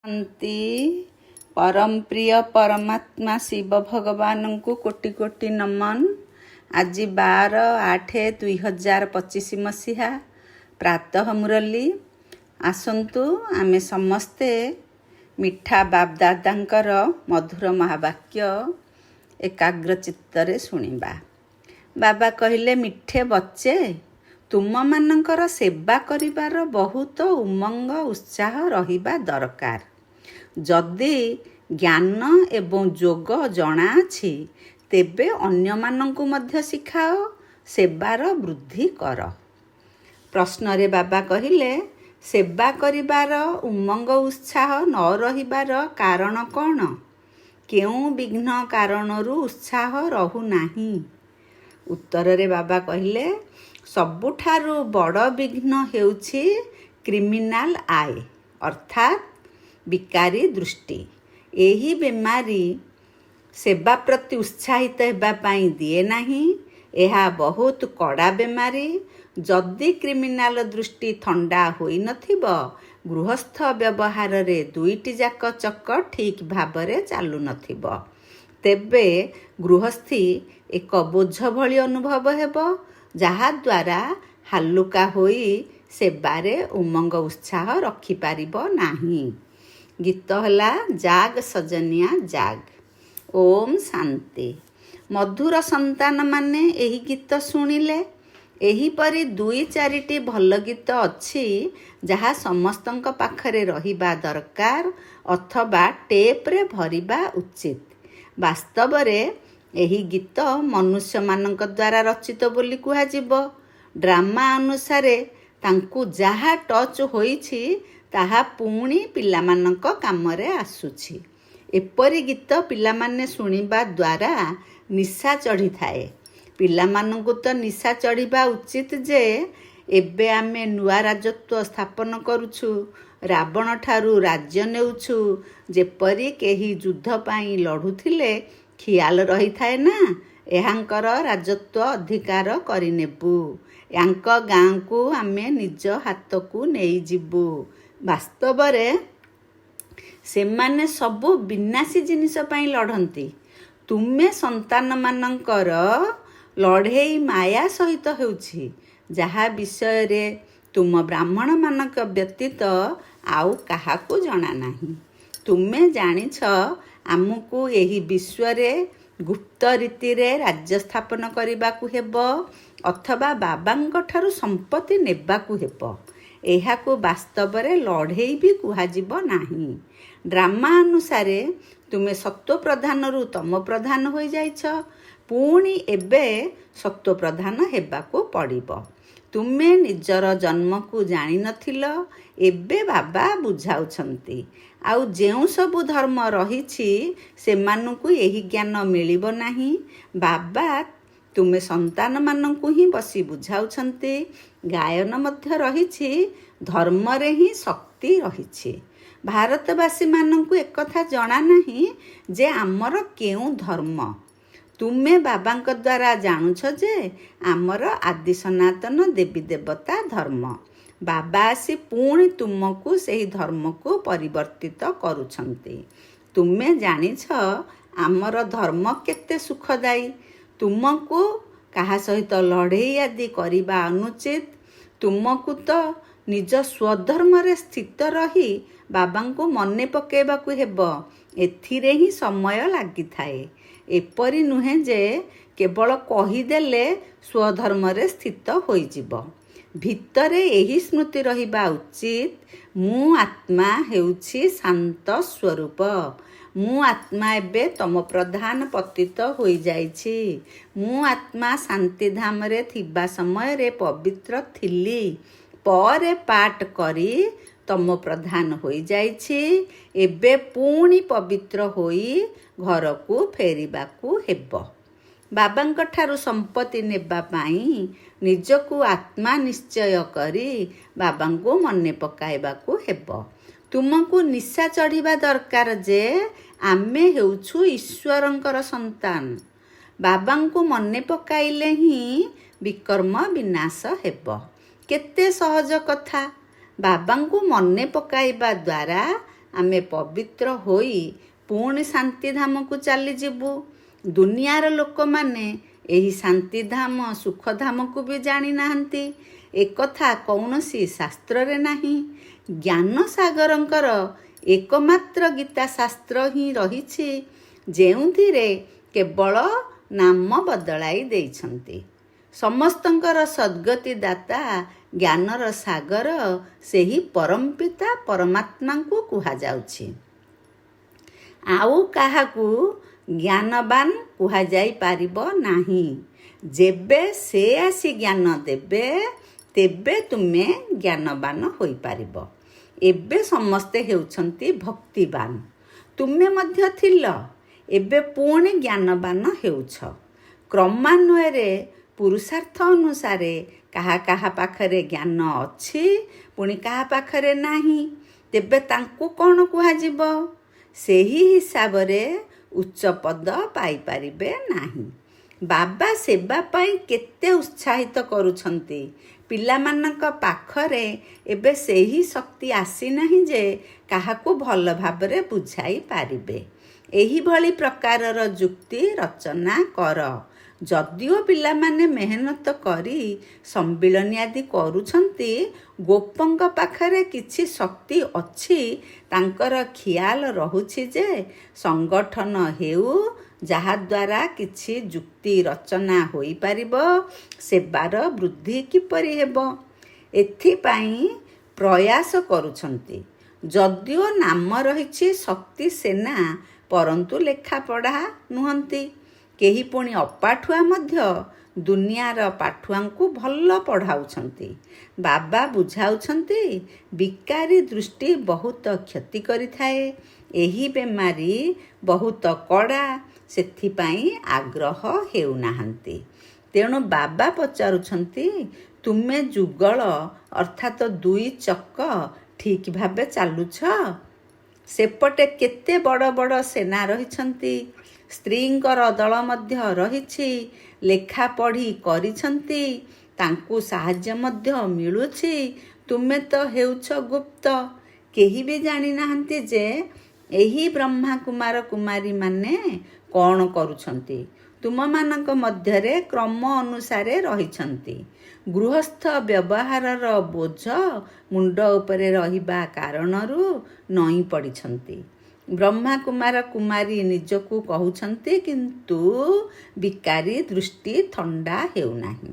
ଶାନ୍ତି परम प्रिय परमात्मा शिव भगवान को कोटि कोटि नमन। आज 12/8/2025 मसीहा प्रातः मुरली। आसंतु आमे समस्ते मिठा बापदादांकर मधुर महावाक्य एकाग्र चित्तरे शुणिबा। बाबा कहले, मिठे बच्चे, तुम मानकर सेवा करिबार बहुत उमंग उत्साह रहिबा दरकार। जदि ज्ञान एवं जोग जଣା अछि तेबे अन्य मानंकु मध्य शिखाओ, सेवार वृद्धि कर। प्रश्न रे बाबा कहिले, सेवा करिबार उमंग उत्साह न रहिबार कारण कौन? केउं विघ्न कारणरू उत्साह रहु नाही? उत्तर रे बाबा कहिले, सबुठारु बड़ विघ्न हेउछि क्रिमिनाल आय अर्थात विकारी दृष्टि। एही बेमारी सेवा प्रति उत्साहित हेबा पाई दिए नाही। एहा बहुत कड़ा बेमारी। जदि क्रिमिनाल दृष्टि थंडा होई नथिब, गृहस्थ व्यवहार रे दुईटी जाक चक ठीक भाबरे चालू नथिब, तेबे गृहस्थी एक बोझ भली अनुभव हेब, जहा द्वारा हालुका होई सेबारे उमंग उत्साह रखि पारिब नाही। गीत हला जाग सजनिया जाग। ओम शांति। मधुर संतान माने एही गीत शुणिले। एहीपरि 2-4टी भल गीत अछि जहा समस्तंक पाखरे रहिबा दरकार अथवा टेप्रे भरिबा उचित। वास्तवरे एही गीत मनुष्य मानक द्वारा रचित बोली कुहाजिब। ड्रामा अनुसारे तांकु जहा टच होईछि ताहा पुणी पिलामानंक कामरे आसुछि। एपरि गीत पिलामाने शुणिबा द्वारा निशा चढ़ी थाए। पिलामानंकु तो निशा चढ़िबा उचित जे एबे आमे नुआ राजत्व स्थापन करुछु, रावण ठारू राज्य नेउछु। जेपरि केही युद्ध पाई लढुथिले खियाल रही थाए ना, एहांकर राजत्व अधिकार करिनेबु, यांक गाँ को आमे निज हाथकू नेई जिबु। वास्तवरे सेमाने सबु विनाशी जिनिस पाई लढंती। तुमे संतान मानंकर लढेई माया सहित हेउछि, जहा विषय रे तुम ब्राह्मण मानक व्यतीत आउ काहाकू जଣା नाही। तुमे जानिछ आमुकू एही विश्वरे गुप्त रीति रे राज्य स्थापन करिबाकू हेबो अथवा बाबांक ठारू संपत्ति नेबाकू हेबो। एहाकू वास्तवरे लढेई भी कुहाजिब नाही। ड्रामा अनुसारे तुमे सत्व प्रधान रु तम प्रधान होई जाइछ, पुणी एबे सत्व प्रधान हेबाकू पड़िब। तुमे निजर जन्म को जानी नथिल, एबे बाबा बुझाउछंती। आउ जेउ सबु धर्म रहिछि सेमानकू एही ज्ञान मिलिब नाही। बाबा तुमे संतान मानंकू ही बसी बुझाउछंती। गायन मध्य रहिछि, धर्म रे ही शक्ति रहिछि। भारतवासी मानंकू एक कथा जଣା नाही जे आमर केउ धर्म। तुमे बाबांक द्वारा जानुछ जे आमर आदि सनातन देवी देवता धर्म। बाबा आसी पुणी तुमको सेही धर्म को परिवर्तित करुछंती। तुमे जानिछ आमर धर्म केते सुखदायी। तुमको काहा सहित लड़ेई आदि करिबा अनुचित। तुमको तो निज स्वधर्म रे स्थित रही बाबांको मने पकेबाकू हेबो। एथिरे ही समय लागि थाए। एपरि नुहे जे केवल कहीदेले स्वधर्म रे स्थित होई जिवो। भितरे एही स्मृति रहिबा उचित, मु आत्मा हेउछि शांत स्वरूप। मु आत्मा एबे तम प्रधान पतित होई जाइछि। मु आत्मा शांति धाम रे थिबा समय रे पवित्र थिली, परे पाठ करी तम प्रधान होई जाइछि। एबे पुणी पवित्र होई घर को फेरिबाकू हेबो। बाबांक ठारू संपत्ति नेबा पाई निजकू आत्मा निश्चय करी बाबांको मने पकाइबाकू हेबो। तुमको निशा चढ़िबा दरकार जे आमे हेउछु ईश्वरंकर संतान। बाबांको मने पकाइले ही विकर्म विनाश हेबो। केते सहज कथा। बाबांको मने पकाइबा द्वारा ଆମେ ପବିତ୍ର ହୋଇ ପୁଣି ଶାନ୍ତିଧାମକୁ ଚାଲିଯିବୁ। ଦୁନିଆର ଲୋକମାନେ ଏହି ଶାନ୍ତିଧାମ ସୁଖଧାମକୁ ବି ଜାଣିନାହାନ୍ତି। ଏକଥା କୌଣସି ଶାସ୍ତ୍ରରେ ନାହିଁ। ଜ୍ଞାନସାଗରଙ୍କର ଏକମାତ୍ର ଗୀତା ଶାସ୍ତ୍ର ହିଁ ରହିଛି, ଯେଉଁଥିରେ କେବଳ ନାମ ବଦଳାଇ ଦେଇଛନ୍ତି। ସମସ୍ତଙ୍କର ସଦ୍ଗତି ଦାତା ଜ୍ଞାନର ସାଗର ସେହି ପରମପିତା ପରମାତ୍ମାଙ୍କୁ କୁହାଯାଉଛି। ଆଉ କାହାକୁ ଜ୍ଞାନବାନ କୁହାଯାଇ ପାରିବ ନାହିଁ। ଯେବେ ସେ ଆସି ଜ୍ଞାନ ଦେବେ, ତେବେ ତୁମେ ଜ୍ଞାନବାନ ହୋଇପାରିବ। ଏବେ ସମସ୍ତେ ହେଉଛନ୍ତି ଭକ୍ତିବାନ। ତୁମେ ମଧ୍ୟ ଥିଲ, ଏବେ ପୁଣି ଜ୍ଞାନବାନ ହେଉଛ। କ୍ରମାନ୍ୱୟରେ ପୁରୁଷାର୍ଥ ଅନୁସାରେ କାହା କାହା ପାଖରେ ଜ୍ଞାନ ଅଛି, ପୁଣି କାହା ପାଖରେ ନାହିଁ। ତେବେ ତାଙ୍କୁ କ'ଣ କୁହାଯିବ? ସେହି ହିସାବରେ ଉଚ୍ଚ ପଦ ପାଇପାରିବେ ନାହିଁ। ବାବା ସେବା ପାଇଁ କେତେ ଉତ୍ସାହିତ କରୁଛନ୍ତି। ପିଲାମାନଙ୍କ ପାଖରେ ଏବେ ସେହି ଶକ୍ତି ଆସିନାହିଁ ଯେ କାହାକୁ ଭଲ ଭାବରେ ବୁଝାଇ ପାରିବେ। ଏହିଭଳି ପ୍ରକାରର ଯୁକ୍ତି ରଚନା କର। ଯଦିଓ ପିଲାମାନେ ମେହନତ କରି ସମ୍ମିଳନୀ ଆଦି କରୁଛନ୍ତି, ଗୋପଙ୍କ ପାଖରେ କିଛି ଶକ୍ତି ଅଛି। ତାଙ୍କର ଖିଆଲ ରହୁଛି ଯେ ସଂଗଠନ ହେଉ, ଯାହାଦ୍ୱାରା କିଛି ଯୁକ୍ତି ରଚନା ହୋଇପାରିବ, ସେବାର ବୃଦ୍ଧି କିପରି ହେବ, ଏଥିପାଇଁ ପ୍ରୟାସ କରୁଛନ୍ତି। ଯଦିଓ ନାମ ରହିଛି ଶକ୍ତି ସେନା, ପରନ୍ତୁ ଲେଖାପଢ଼ା ନୁହନ୍ତି। କେହି ପୁଣି ଅପାଠୁଆ ମଧ୍ୟ ଦୁନିଆର ପାଠୁଆଙ୍କୁ ଭଲ ପଢ଼ାଉଛନ୍ତି। ବାବା ବୁଝାଉଛନ୍ତି, ବିକାରୀ ଦୃଷ୍ଟି ବହୁତ କ୍ଷତି କରିଥାଏ। ଏହି ବେମାରୀ ବହୁତ କଡ଼ା, ସେଥିପାଇଁ ଆଗ୍ରହ ହେଉନାହାନ୍ତି। ତେଣୁ ବାବା ପଚାରୁଛନ୍ତି, ତୁମେ ଯୁଗଳ ଅର୍ଥାତ୍ 2 ଚକ ଠିକ୍ ଭାବେ ଚାଲୁଛ? ସେପଟେ କେତେ ବଡ଼ ବଡ଼ ସେନା ରହିଛନ୍ତି। ସ୍ତ୍ରୀଙ୍କର ଦଳ ମଧ୍ୟ ରହିଛି। ଲେଖା ପଢ଼ି କରିଛନ୍ତି, ତାଙ୍କୁ ସାହାଯ୍ୟ ମଧ୍ୟ ମିଳୁଛି। ତୁମେ ତ ହେଉଛ ଗୁପ୍ତ। କେହି ବି ଜାଣିନାହାନ୍ତି ଯେ ଏହି ବ୍ରହ୍ମା କୁମାର କୁମାରୀମାନେ କ'ଣ କରୁଛନ୍ତି। ତୁମମାନଙ୍କ ମଧ୍ୟରେ କ୍ରମ ଅନୁସାରେ ରହିଛନ୍ତି। ଗୃହସ୍ଥ ବ୍ୟବହାରର ବୋଝ ମୁଣ୍ଡ ଉପରେ ରହିବା କାରଣରୁ ନଇଁ ପଡ଼ିଛନ୍ତି। ବ୍ରହ୍ମା କୁମାର କୁମାରୀ ନିଜକୁ କହୁଛନ୍ତି, କିନ୍ତୁ ବିକାରୀ ଦୃଷ୍ଟି ଥଣ୍ଡା ହେଉନାହିଁ।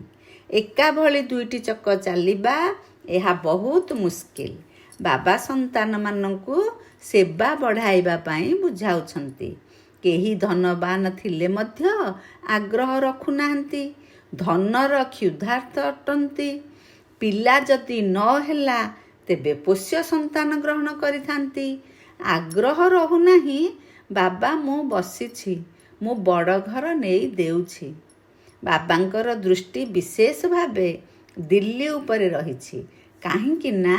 ଏକାଭଳି 2ଟି ଚକ ଚାଲିବା, ଏହା ବହୁତ ମୁସ୍କିଲ। ବାବା ସନ୍ତାନମାନଙ୍କୁ ସେବା ବଢ଼ାଇବା ପାଇଁ ବୁଝାଉଛନ୍ତି। କେହି ଧନବାନ ଥିଲେ ମଧ୍ୟ ଆଗ୍ରହ ରଖୁନାହାନ୍ତି। ଧନର କ୍ଷୁଧାର୍ଥ ଅଟନ୍ତି। ପିଲା ଯଦି ନ ହେଲା, ତେବେ ପୋଷ୍ୟ ସନ୍ତାନ ଗ୍ରହଣ କରିଥାନ୍ତି। ଆଗ୍ରହ ରହୁନାହିଁ। ବାବା ମୁଁ ବସିଛି, ମୁଁ ବଡ଼ ଘର ନେଇ ଦେଉଛି। ବାବାଙ୍କର ଦୃଷ୍ଟି ବିଶେଷ ଭାବେ ଦିଲ୍ଲୀ ଉପରେ ରହିଛି। କାହିଁକି ନା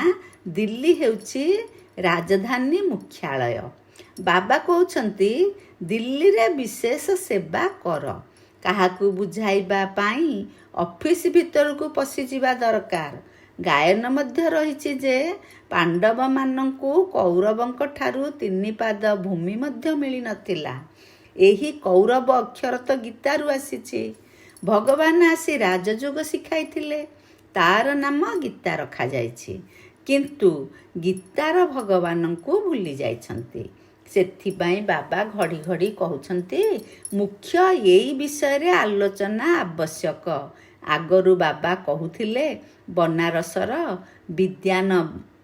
ଦିଲ୍ଲୀ ହେଉଛି ରାଜଧାନୀ ମୁଖ୍ୟାଳୟ। ବାବା କହୁଛନ୍ତି, ଦିଲ୍ଲୀରେ ବିଶେଷ ସେବା କର। କାହାକୁ ବୁଝାଇବା ପାଇଁ ଅଫିସ ଭିତରକୁ ପଶିଯିବା ଦରକାର। ଗାୟନ ମଧ୍ୟ ରହିଛି ଯେ ପାଣ୍ଡବମାନଙ୍କୁ କୌରବଙ୍କ ଠାରୁ 3 ପାଦ ଭୂମି ମଧ୍ୟ ମିଳିନଥିଲା। ଏହି କୌରବ ଅକ୍ଷର ତ ଗୀତାରୁ ଆସିଛି। ଭଗବାନ ଆସି ରାଜଯୋଗ ଶିଖାଇଥିଲେ, ତାର ନାମ ଗୀତା ରଖାଯାଇଛି। କିନ୍ତୁ ଗୀତାର ଭଗବାନଙ୍କୁ ଭୁଲି ଯାଇଛନ୍ତି। ସେଥିପାଇଁ ବାବା ଘଡ଼ି ଘଡ଼ି କହୁଛନ୍ତି, ମୁଖ୍ୟ ଏଇ ବିଷୟରେ ଆଲୋଚନା ଆବଶ୍ୟକ। ଆଗରୁ ବାବା କହୁଥିଲେ, ବନାରସର ବିଦ୍ୟାନ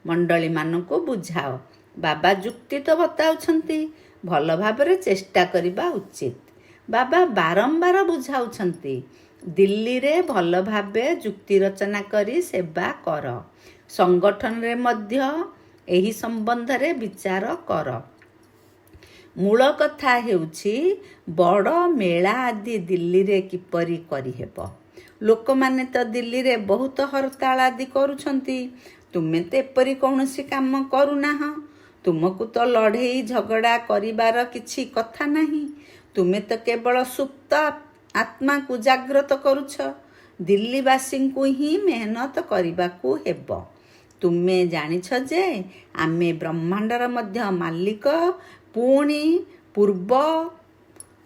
ମଣ୍ଡଳୀମାନଙ୍କୁ ବୁଝାଅ। ବାବା ଯୁକ୍ତି ତ ବତାଉଛନ୍ତି, ଭଲ ଭାବରେ ଚେଷ୍ଟା କରିବା ଉଚିତ। ବାବା ବାରମ୍ବାର ବୁଝାଉଛନ୍ତି, ଦିଲ୍ଲୀରେ ଭଲ ଭାବେ ଯୁକ୍ତି ରଚନା କରି ସେବା କର। ସଂଗଠନରେ ମଧ୍ୟ ଏହି ସମ୍ବନ୍ଧରେ ବିଚାର କର। ମୂଳ କଥା ହେଉଛି, ବଡ଼ ମେଳା ଆଦି ଦିଲ୍ଲୀରେ କିପରି କରିହେବ। ଲୋକମାନେ ତ ଦିଲ୍ଲୀରେ ବହୁତ ହରତାଳ ଆଦି କରୁଛନ୍ତି। ତୁମେ ତ ଏପରି କୌଣସି କାମ କରୁନାହଁ। ତୁମକୁ ତ ଲଢ଼େଇ ଝଗଡ଼ା କରିବାର କିଛି କଥା ନାହିଁ। ତୁମେ ତ କେବଳ ସୁପ୍ତ ଆତ୍ମାକୁ ଜାଗ୍ରତ କରୁଛ। ଦିଲ୍ଲୀବାସୀଙ୍କୁ ହିଁ ମେହନତ କରିବାକୁ ହେବ। ତୁମେ ଜାଣିଛ ଯେ ଆମେ ବ୍ରହ୍ମାଣ୍ଡର ମଧ୍ୟ ମାଲିକ, ପୁଣି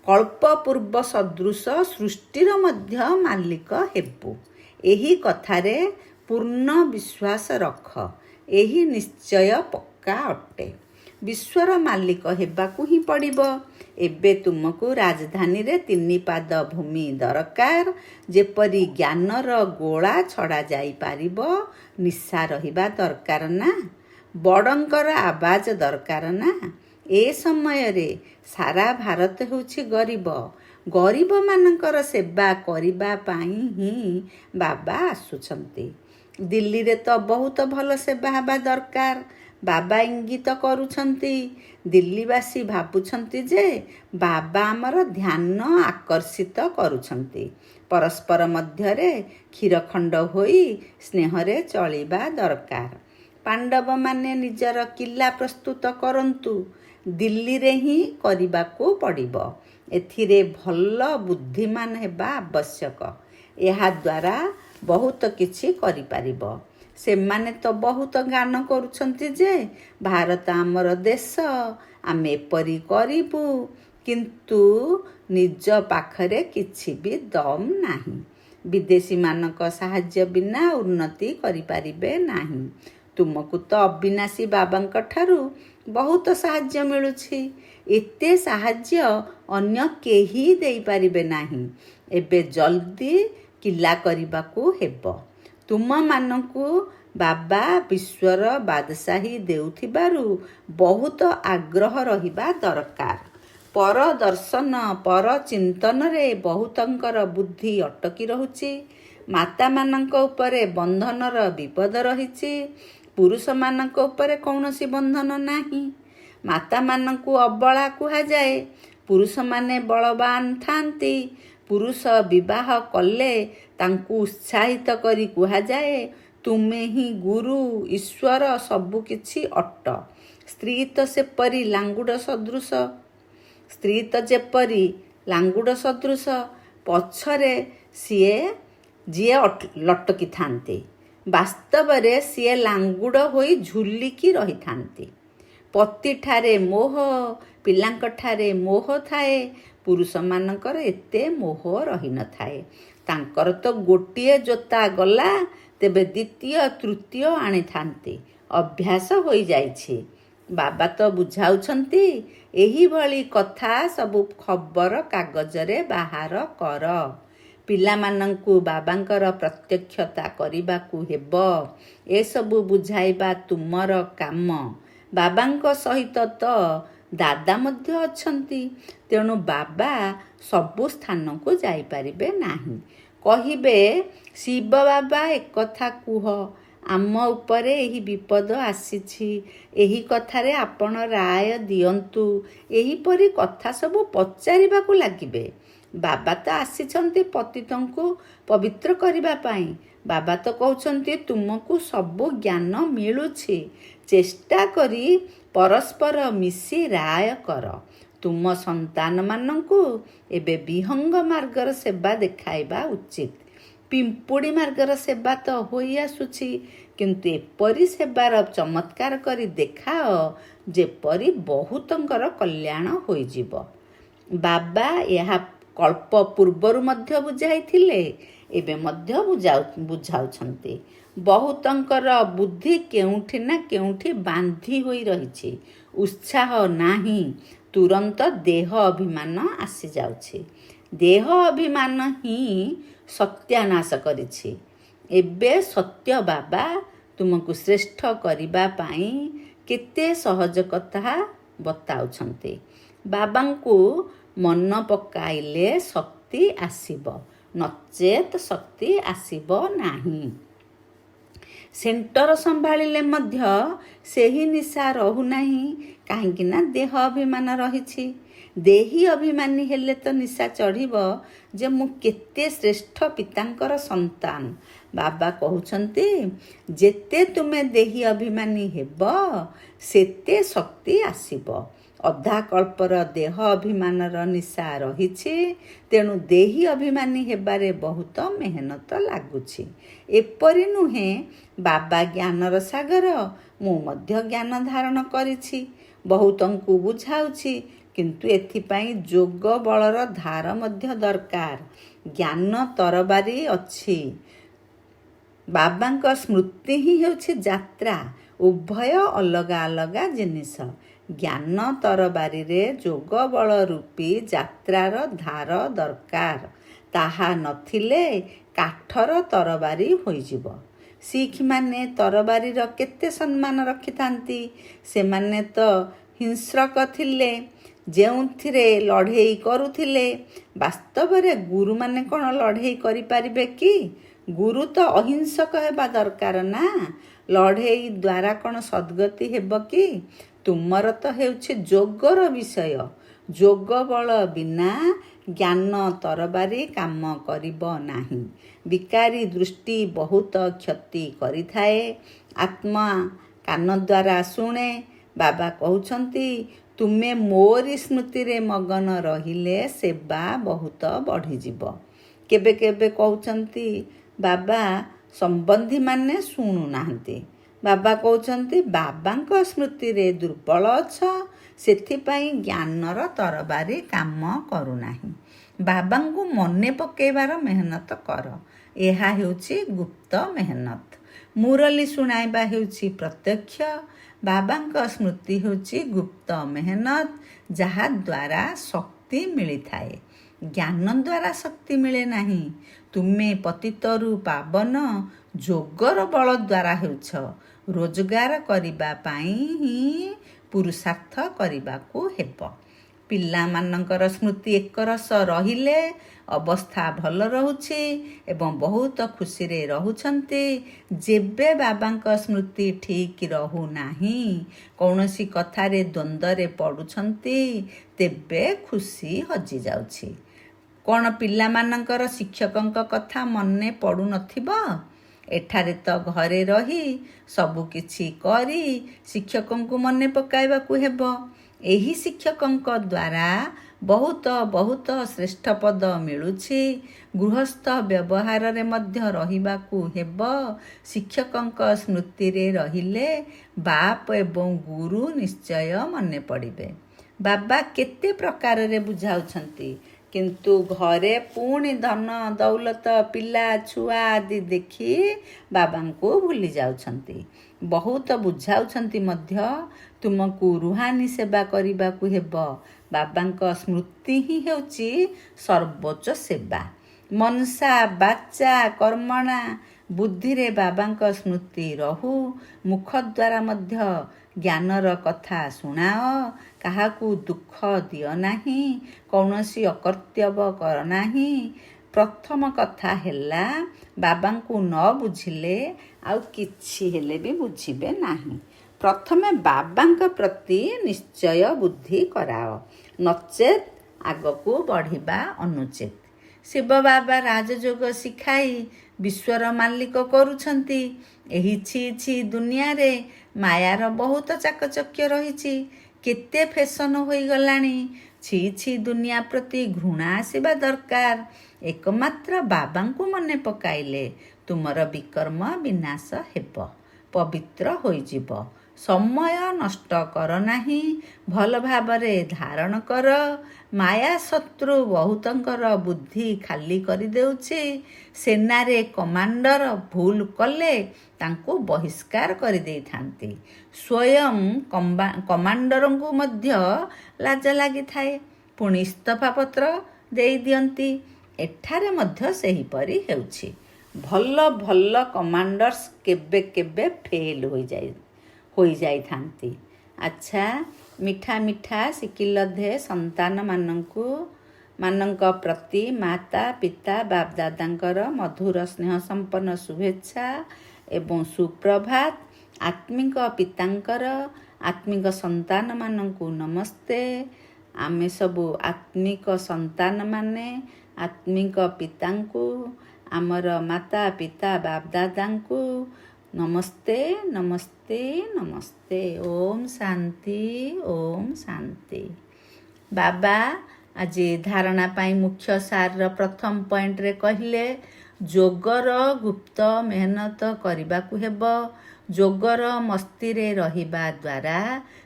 କଳ୍ପ ପୂର୍ବ ସଦୃଶ ସୃଷ୍ଟିର ମଧ୍ୟ ମାଲିକ ହେବୁ। ଏହି କଥାରେ ପୂର୍ଣ୍ଣ ବିଶ୍ୱାସ ରଖ। ଏହି ନିଶ୍ଚୟ ପକ୍କା ଅଟେ। ବିଶ୍ୱର ମାଲିକ ହେବାକୁ ହିଁ ପଡ଼ିବ। ଏବେ ତୁମକୁ ରାଜଧାନୀରେ 3 ପାଦ ଭୂମି ଦରକାର। ଯେପରି ଜ୍ଞାନର ଗୋଳା ଛଡ଼ା ଯାଇପାରିବ, ନିଶା ରହିବା ଦରକାର ନା, ବଡ଼ଙ୍କର ଆବାଜ ଦରକାର ନା। ଏ ସମୟରେ ସାରା ଭାରତ ହେଉଛି ଗରିବ। ଗରିବମାନଙ୍କର ସେବା କରିବା ପାଇଁ ହିଁ ବାବା ଆସୁଛନ୍ତି। ଦିଲ୍ଲୀରେ ତ ବହୁତ ଭଲ ସେବା ହେବା ଦରକାର। ବାବା ଇଙ୍ଗିତ କରୁଛନ୍ତି। ଦିଲ୍ଲୀବାସୀ ଭାବୁଛନ୍ତି ଯେ ବାବା ଆମର ଧ୍ୟାନ ଆକର୍ଷିତ କରୁଛନ୍ତି। ପରସ୍ପର ମଧ୍ୟରେ କ୍ଷୀରଖଣ୍ଡ ହୋଇ ସ୍ନେହରେ ଚଳିବା ଦରକାର। ପାଣ୍ଡବମାନେ ନିଜର କିଲା ପ୍ରସ୍ତୁତ କରନ୍ତୁ। ଦିଲ୍ଲୀରେ ହିଁ କରିବାକୁ ପଡ଼ିବ। ଏଥିରେ ଭଲ ବୁଦ୍ଧିମାନ ହେବା ଆବଶ୍ୟକ। ଏହାଦ୍ୱାରା ବହୁତ କିଛି କରିପାରିବ। ସେମାନେ ତ ବହୁତ ଗାନ କରୁଛନ୍ତି ଯେ ଭାରତ ଆମର ଦେଶ, ଆମେ ଏପରି କରିବୁ, କିନ୍ତୁ ନିଜ ପାଖରେ କିଛି ବି ଦମ୍ ନାହିଁ। ବିଦେଶୀମାନଙ୍କ ସାହାଯ୍ୟ ବିନା ଉନ୍ନତି କରିପାରିବେ ନାହିଁ। ତୁମକୁ ତ ଅବିନାଶୀ ବାବାଙ୍କ ଠାରୁ ବହୁତ ସାହାଯ୍ୟ ମିଳୁଛି। ଏତେ ସାହାଯ୍ୟ ଅନ୍ୟ କେହି ଦେଇପାରିବେ ନାହିଁ। ଏବେ ଜଲ୍ଦି କିଲା କରିବାକୁ ହେବ। ତୁମମାନଙ୍କୁ ବାବା ବିଶ୍ୱର ବାଦଶାହୀ ଦେଉଥିବାରୁ ବହୁତ ଆଗ୍ରହ ରହିବା ଦରକାର। ପର ଦର୍ଶନ, ପର ଚିନ୍ତନରେ ବହୁତଙ୍କର ବୁଦ୍ଧି ଅଟକି ରହୁଛି। ମାତାମାନଙ୍କ ଉପରେ ବନ୍ଧନର ବିପଦ ରହିଛି। ପୁରୁଷମାନଙ୍କ ଉପରେ କୌଣସି ବନ୍ଧନ ନାହିଁ। ମାତାମାନଙ୍କୁ ଅବଳା କୁହାଯାଏ। ପୁରୁଷମାନେ ବଳବାନ ଥାନ୍ତି। ପୁରୁଷ ବିବାହ କଲେ ତାଙ୍କୁ ଉତ୍ସାହିତ କରି କୁହାଯାଏ, ତୁମେ ହିଁ ଗୁରୁ, ଈଶ୍ୱର, ସବୁକିଛି ଅଟ। ସ୍ତ୍ରୀ ତ ସେପରି ଲାଙ୍ଗୁଡ଼ ସଦୃଶ, ପଛରେ ଯିଏ ଲଟକିଥାନ୍ତି, ବାସ୍ତବରେ ସିଏ ଲାଙ୍ଗୁଡ଼ ହୋଇ ଝୁଲିକି ରହିଥାନ୍ତି। ପତିଠାରେ ମୋହ, ପିଲାଙ୍କଠାରେ ମୋହ ଥାଏ। ପୁରୁଷମାନଙ୍କର ଏତେ ମୋହ ରହିନଥାଏ। ତାଙ୍କର ତ ଗୋଟିଏ ଜୋତା ଗଲା, ତେବେ ଦ୍ୱିତୀୟ ତୃତୀୟ ଆଣିଥାନ୍ତି। ଅଭ୍ୟାସ ହୋଇଯାଇଛି। ବାବା ତ ବୁଝାଉଛନ୍ତି, ଏହିଭଳି କଥା ସବୁ ଖବର କାଗଜରେ ବାହାର କର। ପିଲାମାନଙ୍କୁ ବାବାଙ୍କର ପ୍ରତ୍ୟକ୍ଷତା କରିବାକୁ ହେବ। ଏସବୁ ବୁଝାଇବା ତୁମର କାମ। ବାବାଙ୍କ ସହିତ ତ ଦାଦା ମଧ୍ୟ ଅଛନ୍ତି। ତେଣୁ ବାବା ସବୁ ସ୍ଥାନକୁ ଯାଇପାରିବେ ନାହିଁ। କହିବେ, ଶିବ ବାବା ଏକଥା କୁହ, ଆମ ଉପରେ ଏହି ବିପଦ ଆସିଛି, ଏହି କଥାରେ ଆପଣ ରାୟ ଦିଅନ୍ତୁ। ଏହିପରି କଥା ସବୁ ପଚାରିବାକୁ ଲାଗିବେ। ବାବା ତ ଆସିଛନ୍ତି ପତିତଙ୍କୁ ପବିତ୍ର କରିବା ପାଇଁ। ବାବା ତ କହୁଛନ୍ତି ତୁମକୁ ସବୁ ଜ୍ଞାନ ମିଳୁଛି। ଚେଷ୍ଟା କରି ପରସ୍ପର ମିଶି ରାୟ କର। ତୁମ ସନ୍ତାନମାନଙ୍କୁ ଏବେ ବିହଙ୍ଗ ମାର୍ଗର ସେବା ଦେଖାଇବା ଉଚିତ। ପିମ୍ପୁଡ଼ି ମାର୍ଗର ସେବା ତ ହୋଇ ଆସୁଛି, କିନ୍ତୁ ଏପରି ସେବାର ଚମତ୍କାର କରି ଦେଖାଅ, ଯେପରି ବହୁତଙ୍କର କଲ୍ୟାଣ ହୋଇଯିବ। ବାବା ଏହା କଳ୍ପ ପୂର୍ବରୁ ମଧ୍ୟ ବୁଝାଇଥିଲେ, ଏବେ ମଧ୍ୟ ବୁଝାଉଛନ୍ତି। ବହୁତଙ୍କର ବୁଦ୍ଧି କେଉଁଠି ନା କେଉଁଠି ବାନ୍ଧି ହୋଇ ରହିଛି। ଉତ୍ସାହ ନାହିଁ। ତୁରନ୍ତ ଦେହ ଅଭିମାନ ଆସିଯାଉଛି। ଦେହ ଅଭିମାନ ହିଁ ସତ୍ୟାନାଶ କରିଛି। ଏବେ ସତ୍ୟ ବାବା ତୁମକୁ ଶ୍ରେଷ୍ଠ କରିବା ପାଇଁ କେତେ ସହଜ କଥା ବତାଉଛନ୍ତି। ବାବାଙ୍କୁ ମନ ପକାଇଲେ ଶକ୍ତି ଆସିବ, ନଚେତ୍ ଶକ୍ତି ଆସିବ ନାହିଁ। ସେଣ୍ଟର ସମ୍ଭାଳିଲେ ମଧ୍ୟ ସେହି ନିଶା ରହୁନାହିଁ। କାହିଁକି ନା ଦେହ ଅଭିମାନ ରହିଛି। ଦେହୀ ଅଭିମାନୀ ହେଲେ ତ ନିଶା ଚଢ଼ିବ ଯେ ମୁଁ କେତେ ଶ୍ରେଷ୍ଠ ପିତାଙ୍କର ସନ୍ତାନ। ବାବା କହୁଛନ୍ତି ଯେତେ ତୁମେ ଦେହୀ ଅଭିମାନୀ ହେବ ସେତେ ଶକ୍ତି ଆସିବ। ଅଧା କଳ୍ପର ଦେହ ଅଭିମାନର ନିଶା ରହିଛି, ତେଣୁ ଦେହୀ ଅଭିମାନୀ ହେବାରେ ବହୁତ ମେହନତ ଲାଗୁଛି। ଏପରି ନୁହେଁ ବାବା ଜ୍ଞାନର ସାଗର, ମୁଁ ମଧ୍ୟ ଜ୍ଞାନ ଧାରଣ କରିଛି, ବହୁତଙ୍କୁ ବୁଝାଉଛି, କିନ୍ତୁ ଏଥିପାଇଁ ଯୋଗ ବଳର ଧାର ମଧ୍ୟ ଦରକାର। ଜ୍ଞାନ ତରବାରୀ ଅଛି, ବାବାଙ୍କ ସ୍ମୃତି ହିଁ ହେଉଛି ଯାତ୍ରା। ଉଭୟ ଅଲଗା ଅଲଗା ଜିନିଷ। ଜ୍ଞାନ ତରବାରୀରେ ଯୋଗ ବଳ ରୂପୀ ଯାତ୍ରାର ଧାର ଦରକାର। ତାହା ନଥିଲେ କାଠର ତରବାରୀ ହୋଇଯିବ। ଶିଖମାନେ ତରବାରୀର କେତେ ସମ୍ମାନ ରଖିଥାନ୍ତି। ସେମାନେ ତ ହିଂସ୍ରକ ଥିଲେ, ଯେଉଁଥିରେ ଲଢ଼େଇ କରୁଥିଲେ। ବାସ୍ତବରେ ଗୁରୁମାନେ କ'ଣ ଲଢ଼େଇ କରିପାରିବେ କି? ଗୁରୁ ତ ଅହିଂସକ ହେବା ଦରକାର ନା। ଲଢ଼େଇ ଦ୍ୱାରା କ'ଣ ସଦ୍ଗତି ହେବ କି? ତୁମର ତ ହେଉଛି ଯୋଗର ବିଷୟ। ଯୋଗ ବଳ ବିନା ଜ୍ଞାନ ତରବାରୀ କାମ କରିବ ନାହିଁ। ବିକାରୀ ଦୃଷ୍ଟି ବହୁତ କ୍ଷତି କରିଥାଏ। ଆତ୍ମା କାନ ଦ୍ୱାରା ଶୁଣେ। ବାବା କହୁଛନ୍ତି ତୁମେ ମୋରି ସ୍ମୃତିରେ ମଗନ ରହିଲେ ସେବା ବହୁତ ବଢ଼ିଯିବ। କେବେ କେବେ କହୁଛନ୍ତି ବାବା ସମ୍ବନ୍ଧୀମାନେ ଶୁଣୁନାହାନ୍ତି। ବାବା କହୁଛନ୍ତି ବାବାଙ୍କ ସ୍ମୃତିରେ ଦୁର୍ବଳ ଅଛ, ସେଥିପାଇଁ ଜ୍ଞାନର ତରବାରୀ କାମ କରୁନାହିଁ। ବାବାଙ୍କୁ ମନେ ପକାଇବାର ମେହନତ କର। ଏହା ହେଉଛି ଗୁପ୍ତ ମେହନତ। ମୁରଲି ଶୁଣାଇବା ହେଉଛି ପ୍ରତ୍ୟକ୍ଷ। ବାବାଙ୍କ ସ୍ମୃତି ହେଉଛି ଗୁପ୍ତ ମେହନତ, ଯାହାଦ୍ୱାରା ଶକ୍ତି ମିଳିଥାଏ। ଜ୍ଞାନ ଦ୍ୱାରା ଶକ୍ତି ମିଳେ ନାହିଁ। ତୁମେ ପତିତରୁ ପାବନ ଯୋଗର ବଳ ଦ୍ୱାରା ହେଉଛ। ରୋଜଗାର କରିବା ପାଇଁ ହିଁ ପୁରୁଷାର୍ଥ କରିବାକୁ ହେବ। ପିଲାମାନଙ୍କର ସ୍ମୃତି ଏକରସ ରହିଲେ ଅବସ୍ଥା ଭଲ ରହୁଛି ଏବଂ ବହୁତ ଖୁସିରେ ରହୁଛନ୍ତି। ଯେବେ ବାବାଙ୍କ ସ୍ମୃତି ଠିକ୍ ରହୁନାହିଁ, କୌଣସି କଥାରେ ଦ୍ୱନ୍ଦ୍ୱରେ ପଡ଼ୁଛନ୍ତି, ତେବେ ଖୁସି ହଜିଯାଉଛି। କ'ଣ ପିଲାମାନଙ୍କର ଶିକ୍ଷକଙ୍କ କଥା ମନେ ପଡ଼ୁନଥିବ? ଏଠାରେ ତ ଘରେ ରହି ସବୁ କିଛି କରି ଶିକ୍ଷକଙ୍କୁ ମନେ ପକାଇବାକୁ ହେବ। ଏହି ଶିକ୍ଷକଙ୍କ ଦ୍ୱାରା ବହୁତ ବହୁତ ଶ୍ରେଷ୍ଠ ପଦ ମିଳୁଛି। ଗୃହସ୍ଥ ବ୍ୟବହାରରେ ମଧ୍ୟ ରହିବାକୁ ହେବ। ଶିକ୍ଷକଙ୍କ ସ୍ମୃତିରେ ରହିଲେ ବାପ ଏବଂ ଗୁରୁ ନିଶ୍ଚୟ ମନେ ପଡ଼ିବେ। ବାବା କେତେ ପ୍ରକାରରେ ବୁଝାଉଛନ୍ତି, କିନ୍ତୁ ଘରେ ପୁଣି ଧନ ଦୌଲତ, ପିଲା ଛୁଆ ଆଦି ଦେଖି ବାବାଙ୍କୁ ଭୁଲି ଯାଉଛନ୍ତି। ବହୁତ ବୁଝାଉଛନ୍ତି ମଧ୍ୟ ତୁମକୁ ରୁହାନୀ ସେବା କରିବାକୁ ହେବ। ବାବାଙ୍କ ସ୍ମୃତି ହିଁ ହେଉଛି ସର୍ବୋଚ୍ଚ ସେବା। ମନସା ବାଚା କର୍ମଣା ବୁଦ୍ଧିରେ ବାବାଙ୍କ ସ୍ମୃତି ରହୁ। ମୁଖ ଦ୍ୱାରା ମଧ୍ୟ ଜ୍ଞାନର କଥା ଶୁଣାଅ। କାହାକୁ ଦୁଃଖ ଦିଅ ନାହିଁ, କୌଣସି ଅକର୍ତ୍ତବ୍ୟ କର ନାହିଁ। ପ୍ରଥମ କଥା ହେଲା ବାବାଙ୍କୁ ନ ବୁଝିଲେ ଆଉ କିଛି ହେଲେ ବି ବୁଝିବେ ନାହିଁ। ପ୍ରଥମେ ବାବାଙ୍କ ପ୍ରତି ନିଶ୍ଚୟ ବୁଦ୍ଧି କରାଅ, ନଚେତ୍ ଆଗକୁ ବଢ଼ିବା ଅନୁଚିତ। ଶିବ ବାବା ରାଜଯୋଗ ଶିଖାଇ ବିଶ୍ୱର ମାଲିକ କରୁଛନ୍ତି। ଏହି ଛି ଛି ଦୁନିଆରେ ମାୟାର ବହୁତ ଚାକଚକ୍ୟ ରହିଛି। କେତେ ଫେସନ ହୋଇଗଲାଣି। ଛି ଛି ଦୁନିଆ ପ୍ରତି ଘୃଣା ଆସିବା ଦରକାର। ଏକମାତ୍ର ବାବାଙ୍କୁ ମନେ ପକାଇଲେ ତୁମର ବିକର୍ମ ବିନାଶ ହେବ, ପବିତ୍ର ହୋଇଯିବ। ସମୟ ନଷ୍ଟ କର ନାହିଁ, ଭଲ ଭାବରେ ଧାରଣ କର। ମାୟା ଶତ୍ରୁ ବହୁତଙ୍କର ବୁଦ୍ଧି ଖାଲି କରିଦେଉଛି। ସେନାରେ କମାଣ୍ଡର ଭୁଲ କଲେ ତାଙ୍କୁ ବହିଷ୍କାର କରିଦେଇଥାନ୍ତି। ସ୍ୱୟଂ କମାଣ୍ଡରଙ୍କୁ ମଧ୍ୟ ଲାଜ ଲାଗିଥାଏ, ପୁଣି ଇସ୍ତଫା ପତ୍ର ଦେଇଦିଅନ୍ତି। ଏଠାରେ ମଧ୍ୟ ସେହିପରି ହେଉଛି। ଭଲ ଭଲ କମାଣ୍ଡର୍ସ କେବେ କେବେ ଫେଲ୍ ହୋଇଯାଇଥାନ୍ତି। ଆଚ୍ଛା, ମିଠା ମିଠା ଶିକିଲଧେ ସନ୍ତାନମାନଙ୍କ ପ୍ରତି ମାତା ପିତା ବାପଦାଦାଙ୍କର ମଧୁର ସ୍ନେହ ସମ୍ପନ୍ନ ଶୁଭେଚ୍ଛା ଏବଂ ସୁପ୍ରଭାତ। ଆତ୍ମିକ ପିତାଙ୍କର ଆତ୍ମିକ ସନ୍ତାନମାନଙ୍କୁ ନମସ୍ତେ। आमे सबु आत्मिक संतान माने आत्मिक पितांकु आमर माता पिता बाप दादांकु नमस्ते नमस्ते नमस्ते। ओम शांति ओम शांति। बाबा आज धारणा पाई मुख्य सार प्रथम पॉइंट रे कहले जोगर गुप्त मेहनत करबाकू हेबो। जोगर मस्ती रे रहिबा द्वारा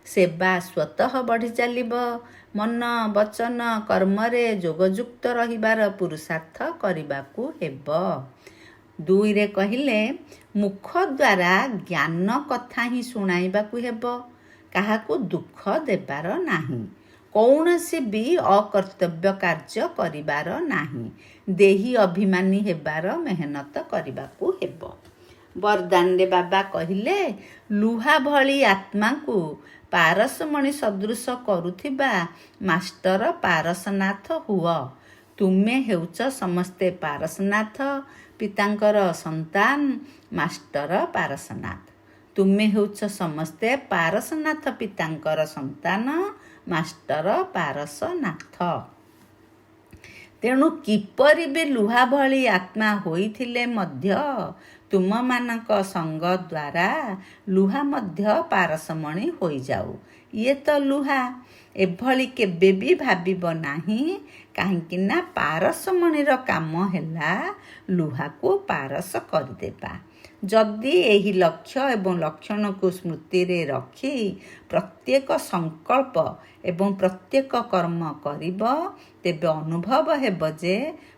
सेवा स्वतः बढ़ी चलिबो। मन वचन कर्म रे जोगयुक्त रहिबार पुरुषार्थ करबाकू हेबो। 2 रे कहले मुख द्वारा ज्ञान कथा ही सुनाइबाकू हेबो। काहाकू दुख देबार नाही। कौनसी भी अकर्तव्य कार्य करिबार नाही। देही अभिमानी हेबार मेहनत करबाकू हेबो। वरदान रे बाबा कहले लुहा भली आत्मा को पारसमणि सदृश करुथिबा मास्टर पारसनाथ हुआ। तुमे हेउच समस्ते पारसनाथ पितांकर संतान मास्टर पारसनाथ। तुमे हेउच समस्ते पारसनाथ पितांकर संतान मास्टर पारसनाथ। तेणु किपरि भी लुहा भली आत्मा होइथिले मध्य तुम मानक संग द्वारा लुहा मध्य पारसमणि होई जाऊ। ये तो लुहा एभली केबे भी भाबिब नाही। काहेकि ना पारसमणिर काम हैला लुहा को पारस करदेबा। जदि एही लक्ष्य एवं लक्षण को स्मृति रे रखी प्रत्येक संकल्प एवं प्रत्येक कर्म करिब तेबे अनुभव हेब जे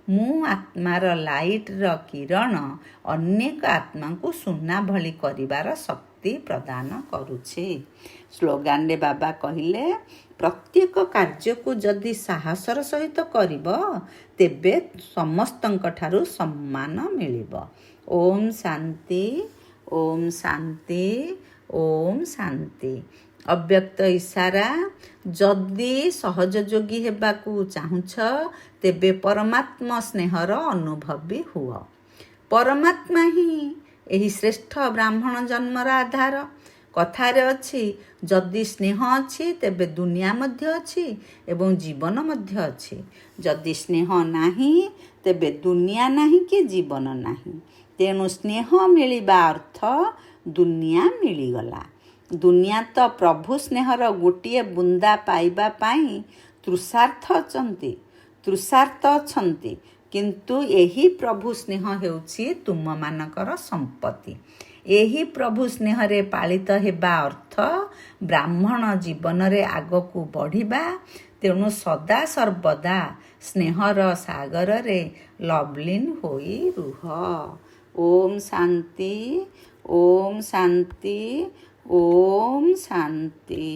मु आत्मार लाइट र किरण अनेक आत्मा को सुना भली करिबार शक्ति प्रदान करुछि। स्लोगान रे बाबा कहले प्रत्येक कार्य को जदि साहसर सहित करिब तेबे समस्तंक ठारू सम्मान मिलिब। ओम शांति ओम शांति ओम शांति। अव्यक्त इशारा जदि सहजयोगी हेबाकू चाहुछ तेबे परमात्मा स्नेहर अनुभवी हुआ। परमात्मा ही एही श्रेष्ठ ब्राह्मण जन्मर आधार। कथारे अछि जदि स्नेह अछि तेबे दुनिया मध्य अछि एवं जीवन मध्य अछि। जदि स्नेह नाही तेबे दुनिया नाही कि जीवन नाही। तेणु स्नेह मिलिबा अर्थ दुनिया मिलिगला। दुनिया तो प्रभु स्नेहर गोटिए बुंदा पाइबा पाई तृषार्थ अछंती किंतु एही प्रभु स्नेह हेउछि तुम मानकर संपत्ति। एही प्रभु स्नेह रे पालित हेबा अर्थ ब्राह्मण जीवन रे आगकू बढ़िबा। तेणु सदा सर्वदा स्नेहर सागर रे लवलीन होई रुह। ओम शांति ओम शांति ओम शांति।